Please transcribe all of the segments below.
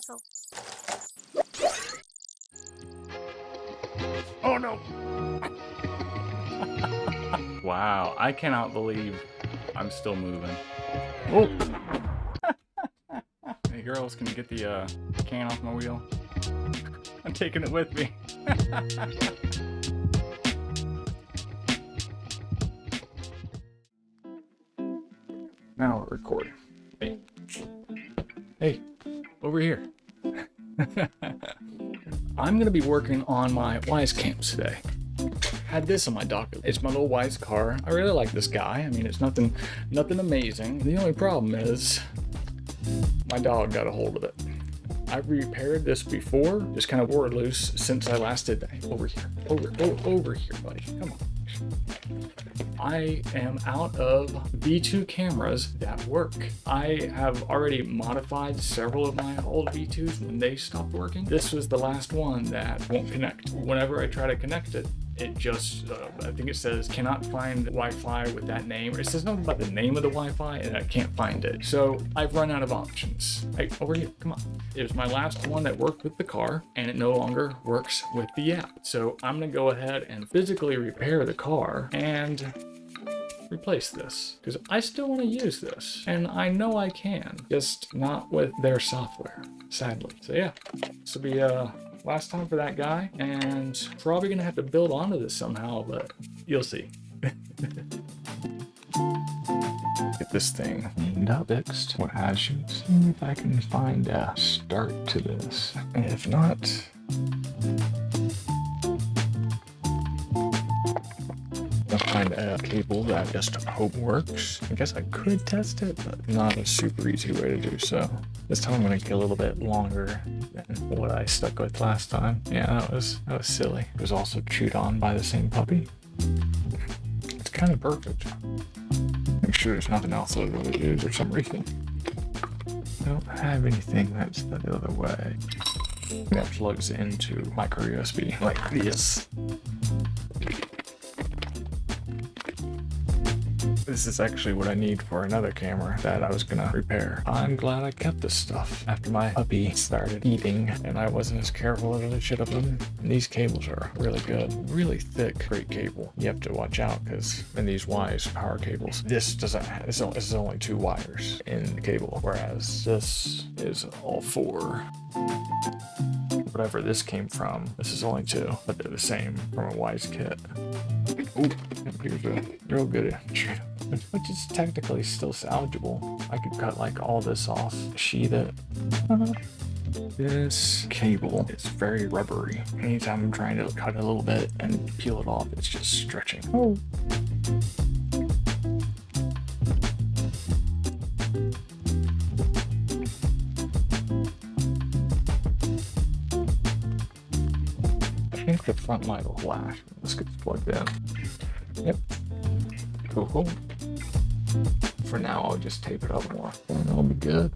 Oh no! Wow, I cannot believe I'm still moving. Oh! Hey girls, can you get the can off my wheel? I'm taking it with me. Now we're recording. Hey. Hey, over here. I'm gonna be working on my Wyze cams today. Had this on my docket. It's my little Wyze Car. I really like this guy. I mean, it's nothing amazing. The only problem is my dog got a hold of it. I've repaired this before, just kind of wore it loose since I last did that. Over here, over here, buddy. Come on. I am out of V2 cameras that work. I have already modified several of my old V2s when they stopped working. This was the last one that won't connect. Whenever I try to connect it, it just, I think it says cannot find Wi-Fi with that name. Or it says something about the name of the Wi-Fi and I can't find it. So I've run out of options. Hey, over here, come on. It was my last one that worked with the car and it no longer works with the app. So I'm gonna go ahead and physically repair the car and replace this because I still want to use this and I know I can, just not with their software, sadly. So yeah, this will be last time for that guy, and probably gonna have to build onto this somehow, but you'll see. Get this thing cleaned up, fixed, what have you. See if I can find a start to this. And if not, I'll find a cable that I just hope works. I guess I could test it, but not a super easy way to do so. This time I'm gonna get a little bit longer than what I stuck with last time. Yeah, that was silly. It was also chewed on by the same puppy. It's kind of perfect. Make sure there's nothing else other than it is for some reason. I don't have anything that's the other way. That plugs into micro USB like this. This is actually what I need for another camera that I was gonna repair. I'm glad I kept this stuff after my puppy started eating and I wasn't as careful as I should have been. And these cables are really good, really thick, great cable. You have to watch out because in these Wyze power cables, this doesn't have, this is only 2 wires in the cable, whereas this is all 4. Whatever this came from, this is only 2, but they're the same from a Wyze kit. Ooh, here's a real good intro, which is technically still salvageable. I could cut like all this off, sheath it. This cable is very rubbery. Anytime I'm trying to cut a little bit and peel it off, it's just stretching. Oh. I think the front light will flash when this gets plugged in. Yep. Cool. For now, I'll just tape it up more and it'll be good.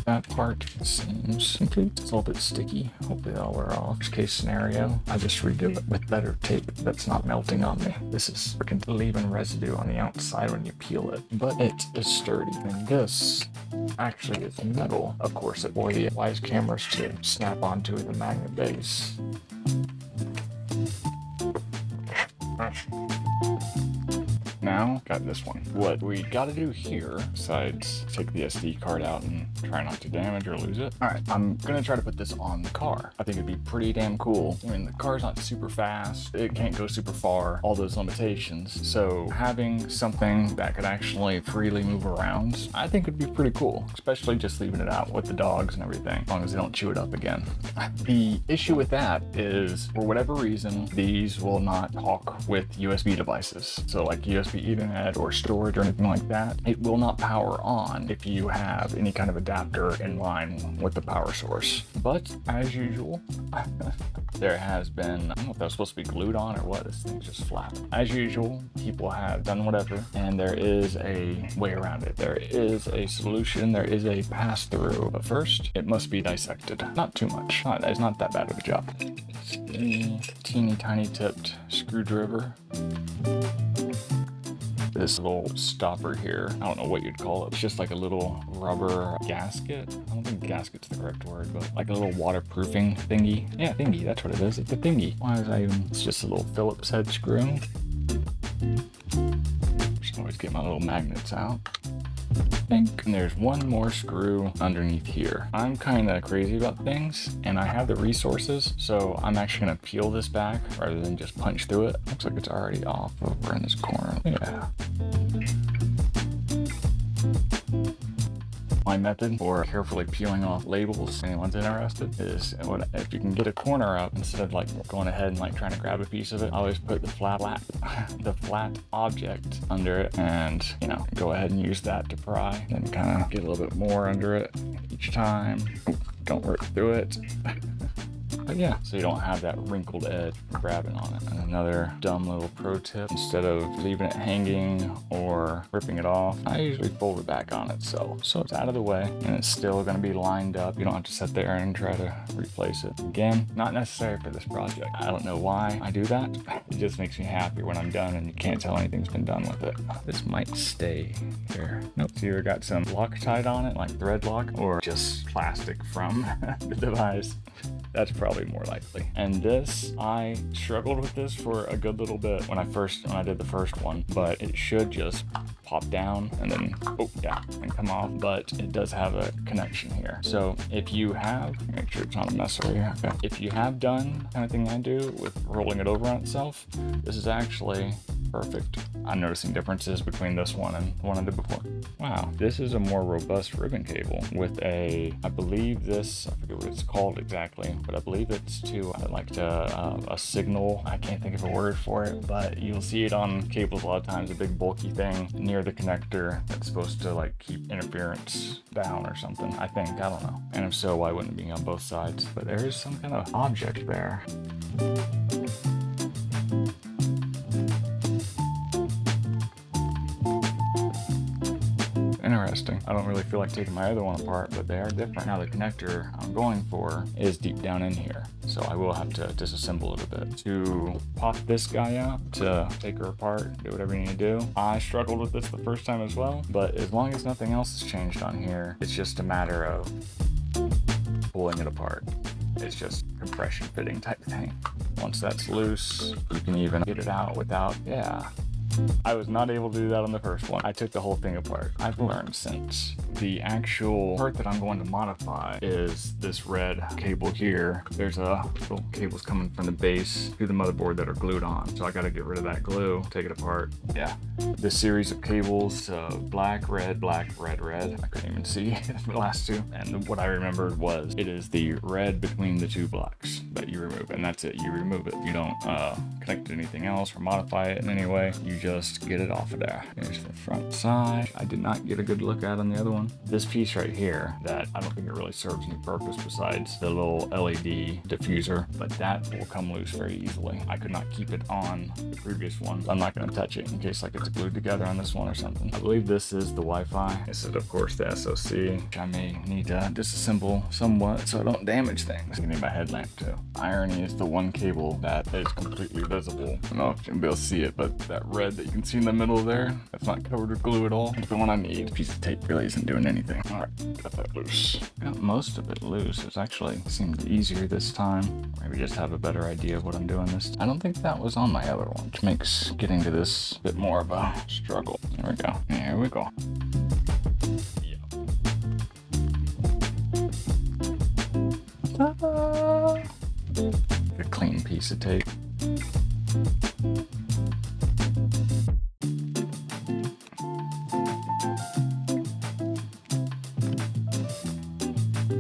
That part seems complete. It's a little bit sticky. Hopefully that'll wear off. Worst case scenario, I just redo it with better tape that's not melting on me. This is freaking leaving residue on the outside when you peel it, but it is sturdy. And this actually is metal, of course, for the Wyze cameras to snap onto the magnet base. Now, got this one. What we gotta do here, besides take the SD card out and try not to damage or lose it. All right, I'm gonna try to put this on the car. I think it'd be pretty damn cool. I mean, the car's not super fast. It can't go super far, all those limitations. So having something that could actually freely move around, I think would be pretty cool, especially just leaving it out with the dogs and everything, as long as they don't chew it up again. The issue with that is, for whatever reason, these will not talk with USB devices. So like USB to Ethernet or storage or anything like that. It will not power on if you have any kind of adapter in line with the power source. But as usual, there has been, I don't know if that was supposed to be glued on or what, this thing's just flat. As usual, people have done whatever, and there is a way around it. There is a solution, there is a pass-through. But first, it must be dissected. Not too much. It's not that bad of a job. It's a teeny tiny tipped screwdriver. This little stopper here, I don't know what you'd call it. It's just like a little rubber gasket. I don't think gasket's the correct word, but like a little waterproofing thingy. Yeah, thingy, that's what it is. It's a thingy. Why is that even? It's just a little Phillips head screw. Just always get my little magnets out. And there's one more screw underneath here. I'm kind of crazy about things and I have the resources, so I'm actually gonna peel this back rather than just punch through it. Looks like it's already off over in this corner. Yeah. My method for carefully peeling off labels, if anyone's interested, is if you can get a corner up, instead of like going ahead and like trying to grab a piece of it, I always put the flat object under it and, you know, go ahead and use that to pry. Then kind of get a little bit more under it each time. Don't work through it. But yeah, so you don't have that wrinkled edge for grabbing on it. And another dumb little pro tip, instead of leaving it hanging or ripping it off, I usually fold it back on it so it's out of the way and it's still gonna be lined up. You don't have to sit there and try to replace it. Again, not necessary for this project. I don't know why I do that. It just makes me happy when I'm done and you can't tell anything's been done with it. This might stay here. Nope, it's either got some Loctite on it, like thread lock, or just plastic from the device. That's probably more likely. And this, I struggled with this for a good little bit when I did the first one, but it should just pop down and then, and come off, but it does have a connection here. So if you have, make sure it's not a mess over here. Okay. If you have done kind of thing I do with rolling it over on itself, this is actually perfect. I'm noticing differences between this one and the one I did before. Wow, this is a more robust ribbon cable with I believe this, I forget what it's called exactly, but I believe it's a signal. I can't think of a word for it, but you'll see it on cables a lot of times, a big bulky thing near the connector that's supposed to like keep interference down or something, I think. I don't know. And if so, why wouldn't it be on both sides? But there is some kind of object there. Interesting. I don't really feel like taking my other one apart, but they are different. Now the connector I'm going for is deep down in here, so I will have to disassemble it a bit. To pop this guy out, to take her apart, do whatever you need to do. I struggled with this the first time as well, but as long as nothing else has changed on here, it's just a matter of pulling it apart. It's just compression fitting type thing. Once that's loose, you can even get it out without, I was not able to do that on the first one. I took the whole thing apart. I've learned since. The actual part that I'm going to modify is this red cable here. There's little cables coming from the base to the motherboard that are glued on. So I got to get rid of that glue, take it apart. Yeah. This series of cables, black, red, red. I couldn't even see the last two. And what I remembered was it is the red between the two blocks that you remove. And that's it. You remove it. You don't connect to anything else or modify it in any way. You just get it off of there. Here's the front side. I did not get a good look at on the other one. This piece right here, that I don't think it really serves any purpose besides the little LED diffuser, but that will come loose very easily. I could not keep it on the previous one. I'm not going to touch it in case like it's glued together on this one or something. I believe this is the Wi-Fi. This is of course the SoC, which I may need to disassemble somewhat so I don't damage things. I need my headlamp too. Irony is the one cable that is completely visible. I don't know if you'll be able to see it, but that red that you can see in the middle there, that's not covered with glue at all. It's the one I need. A piece of tape really isn't doing anything. All right, got that loose. Got most of it loose. It actually seemed easier this time. Maybe just have a better idea of what I'm doing this time. I don't think that was on my other one, which makes getting to this a bit more of a struggle. There we go. There we go. Ta-da! A clean piece of tape.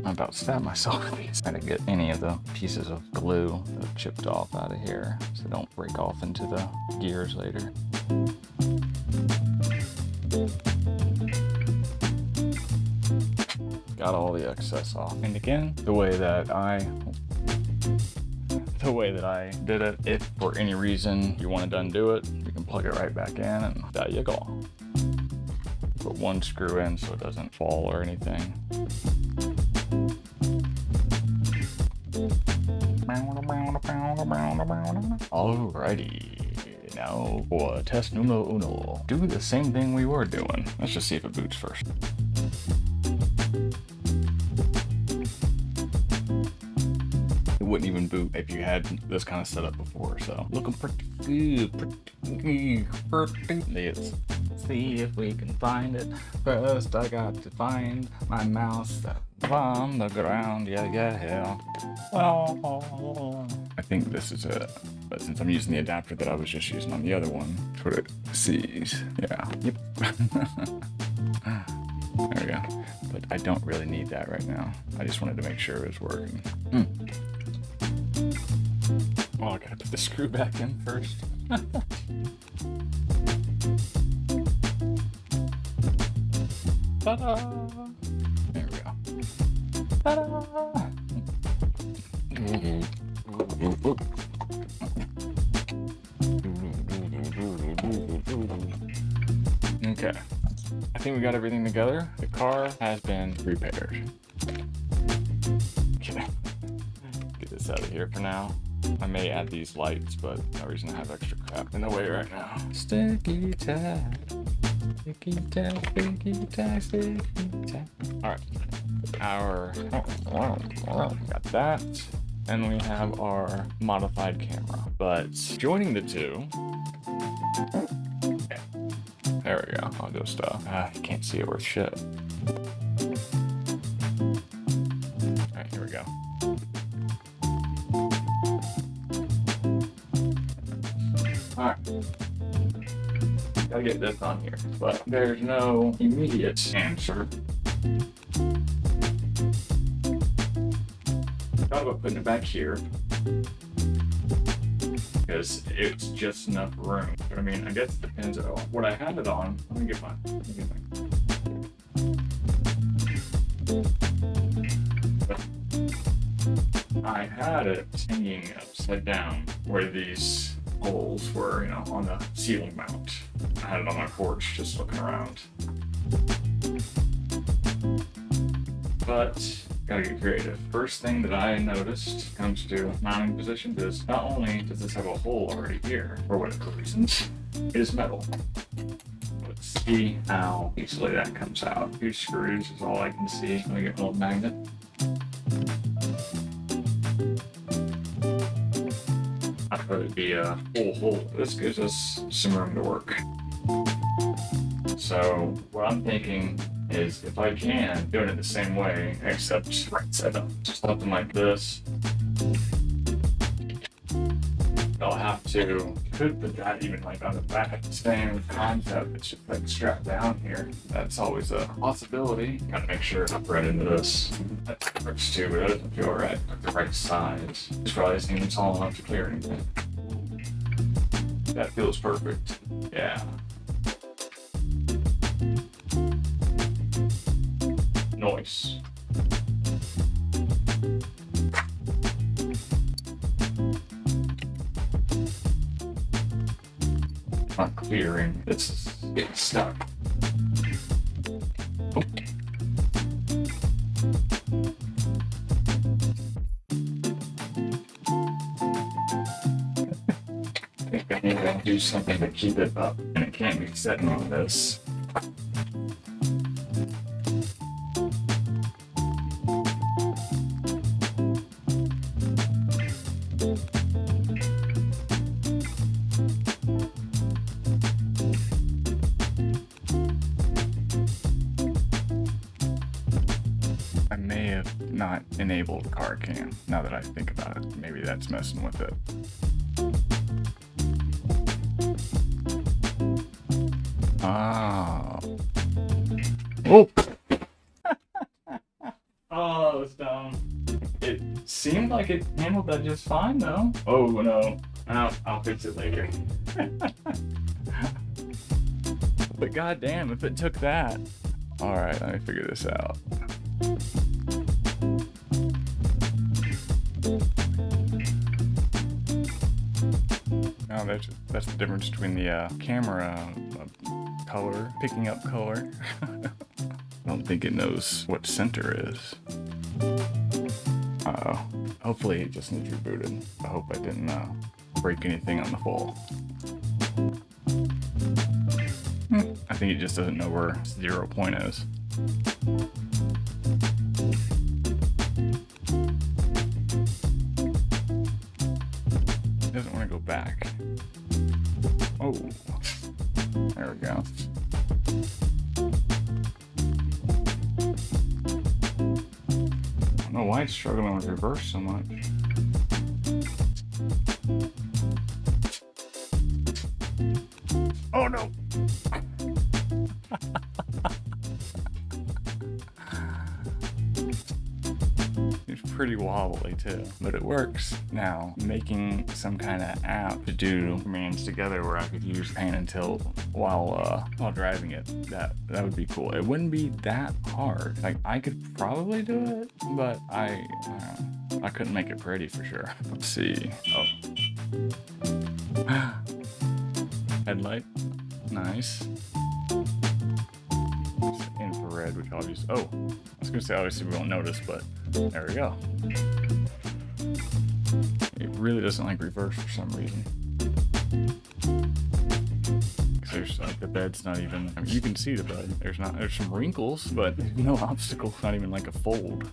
I'm about to stab myself with these. Trying to get any of the pieces of glue that have chipped off out of here so they don't break off into the gears later. Got all the excess off. And again, the way that I did it, if for any reason you wanted to undo it, you can plug it right back in and there you go. Put one screw in so it doesn't fall or anything. Alrighty, now for test numero uno. Do the same thing we were doing. Let's just see if it boots first. It wouldn't even boot if you had this kind of setup before, so looking pretty good, Let's see if we can find it. First I got to find my mouse on the ground, yeah. Oh. I think this is it, but since I'm using the adapter that I was just using on the other one, that's what it sees, yeah, yep. There we go, but I don't really need that right now. I just wanted to make sure it was working. Oh, I gotta put the screw back in first. Ta-da! There we go. Ta-da! Okay. I think we got everything together. The car has been repaired. Okay. Get this out of here for now. I may add these lights, but no reason to have extra crap in the way right now. Sticky tack. Sticky tack, sticky tack, sticky tack. Alright. Got that. And we have our modified camera. But joining the two. Okay. There we go. I'll just you can't see it worth shit. Alright, here we go. Alright. Gotta get this on here, but there's no immediate answer. Thought about putting it back here because it's just enough room. But I mean, I guess it depends on what I have it on. Let me get mine. I had it hanging upside down where these holes were, you know, on the ceiling mount. I had it on my porch just looking around. But gotta get creative. First thing that I noticed comes to mounting position is not only does this have a hole already here, for whatever reasons, it is metal. Let's see how easily that comes out. 2 screws is all I can see. Let me get an old magnet. I thought it'd be a full hole. This gives us some room to work. So what I'm thinking is if I can, doing it the same way, except right side up. Something like this. I'll have to, could put that even like on the back. Same concept, it's just like strapped down here. That's always a possibility. Gotta make sure I thread into this. That works too, but that doesn't feel right. Like the right size. This probably isn't even tall enough to clear anything. That feels perfect. Yeah. Noise. Not clearing. It's getting stuck. Oh. I think I need to do something to keep it up, and it can't be sitting on this. I may have not enabled car cam, now that I think about it. Maybe that's messing with it. Ah. Oh! Oh, that was dumb. It seemed like it handled that just fine, though. Oh, no. I'll fix it later. But goddamn, if it took that. All right, let me figure this out. Oh, that's the difference between the camera color, picking up color. I don't think it knows what center is. Uh-oh. Hopefully it just needs rebooted. I hope I didn't break anything on the fall. I think it just doesn't know where 0 point is. It doesn't want to go back. Oh, there we go. I don't know why it's struggling with reverse so much. Oh no! It's pretty wobbly too, but it works. Now, making some kind of app to do commands together where I could use pan and tilt while driving it, that would be cool. It wouldn't be that hard. Like, I could probably do it, but I couldn't make it pretty for sure. Let's see. Oh. Headlight. Nice. It's infrared, which obviously. Oh, I was gonna say obviously we won't notice, but there we go. It really doesn't like reverse for some reason. There's like the bed's not even. I mean, you can see the bed. There's some wrinkles, but there's no obstacle. Not even like a fold.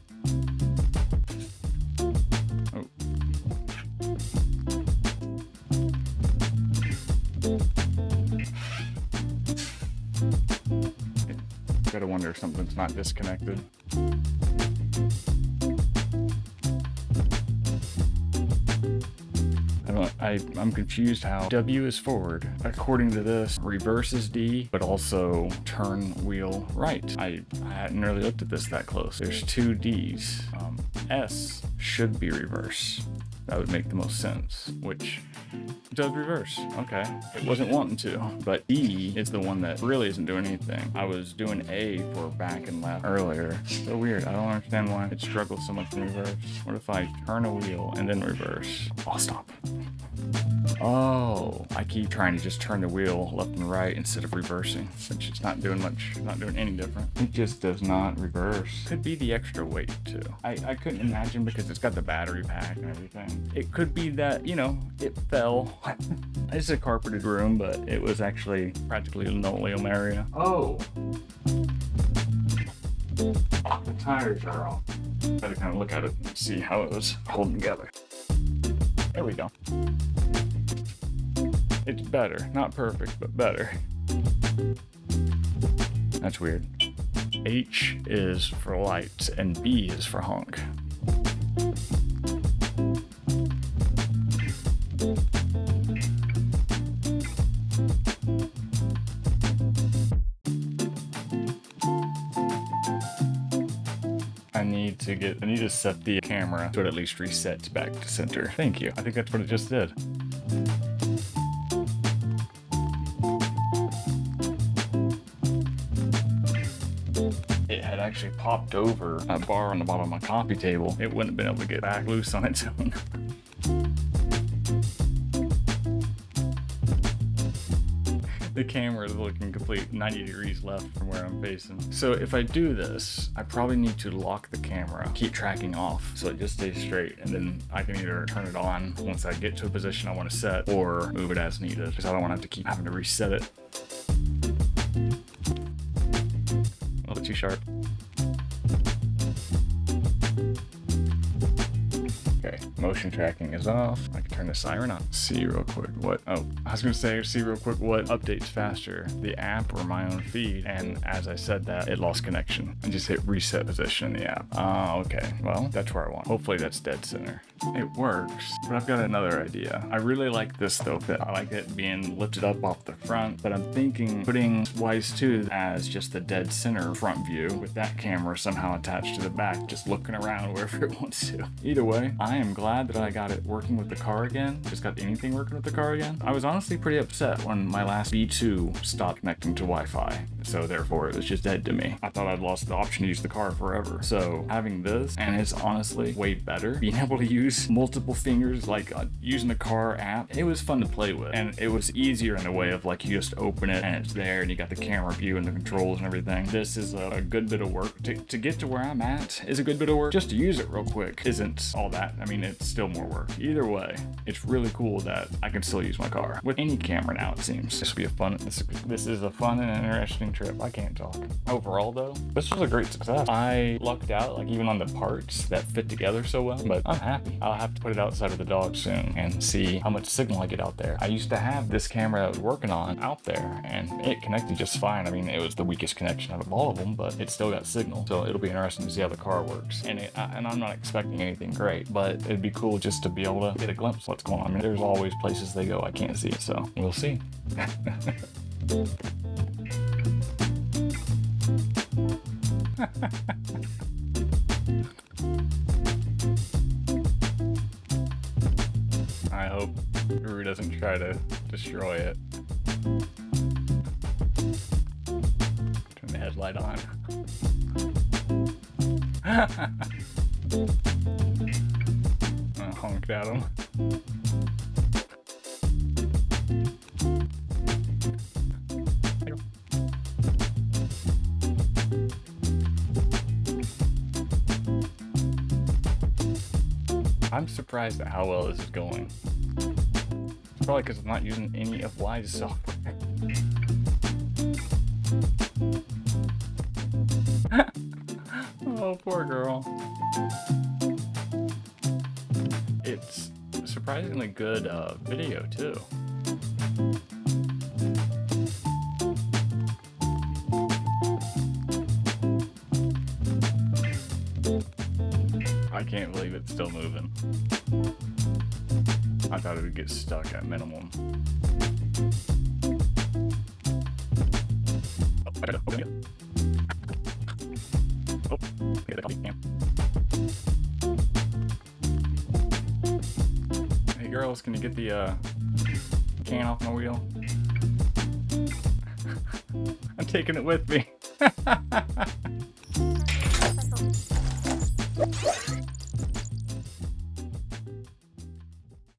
Gotta wonder if something's not disconnected. I'm confused how W is forward. According to this, reverse is D, but also turn wheel right. I hadn't really looked at this that close. There's 2 Ds. S should be reverse. That would make the most sense, which does reverse. Okay, it wasn't wanting to, but E is the one that really isn't doing anything. I was doing A for back and left earlier. So weird. I don't understand why it struggles so much in reverse. What if I turn a wheel and then reverse? I'll stop. Oh, I keep trying to just turn the wheel left and right instead of reversing, which is not doing much, not doing any different. It just does not reverse. Could be the extra weight too. I couldn't imagine because it's got the battery pack and everything. It could be that, you know, it fell. It's a carpeted room, but it was actually practically a linoleum area. Oh. The tires are off. Gotta kind of look at it and see how it was holding together. There we go. It's better. Not perfect, but better. That's weird. H is for lights and B is for honk. I need to set the camera so it at least resets back to center. Thank you. I think that's what it just did. It had actually popped over a bar on the bottom of my coffee table. It wouldn't have been able to get back loose on its own. The camera is looking complete 90 degrees left from where I'm facing. So if I do this, I probably need to lock the camera, keep tracking off so it just stays straight, and then I can either turn it on once I get to a position I want to set or move it as needed because I don't want to have to keep having to reset it. A little too sharp. Okay, motion tracking is off. I can turn the siren on. See real quick what, I was gonna say, see real quick what updates faster, the app or my own feed. And as I said that, it lost connection. I just hit reset position in the app. Oh, okay, well, that's where I want. Hopefully that's dead center. It works, but I've got another idea. I really like this though, I like it being lifted up off the front, but I'm thinking putting Wyze 2 as just the dead center front view with that camera somehow attached to the back, just looking around wherever it wants to. Either way, I am glad glad that I got it working with the car again. Just got anything working with the car again. I was honestly pretty upset when my last V2 stopped connecting to Wi-Fi. So therefore it was just dead to me. I thought I'd lost the option to use the car forever. So having this, and it's honestly way better. Being able to use multiple fingers, like using the car app, it was fun to play with. And it was easier in the way of like you just open it and it's there and you got the camera view and the controls and everything. This is a good bit of work. To get to where I'm at is a good bit of work. Just to use it real quick isn't all that. I mean, it's still more work. Either way, it's really cool that I can still use my car with any camera now, it seems. This will be a fun, this is a fun and interesting trip. I can't talk. Overall though, this was a great success. I lucked out, like even on the parts that fit together so well, but I'm happy. I'll have to put it outside of the dog soon and see how much signal I get out there. I used to have this camera I was working on out there and it connected just fine. I mean, it was the weakest connection out of all of them, but it still got signal. So it'll be interesting to see how the car works. And I'm not expecting anything great, but it'd be cool just to be able to get a glimpse of what's going on. I mean, there's always places they go I can't see, so we'll see. I hope Guru doesn't try to destroy it. Turn the headlight on. I honked at him. I'm surprised at how well this is going. It's probably because I'm not using any of Wyze software. Oh, poor girl. It's surprisingly good video too. I can't believe it's still moving. I thought it would get stuck at minimum. Hey girls, can you get the can off my wheel? I'm taking it with me.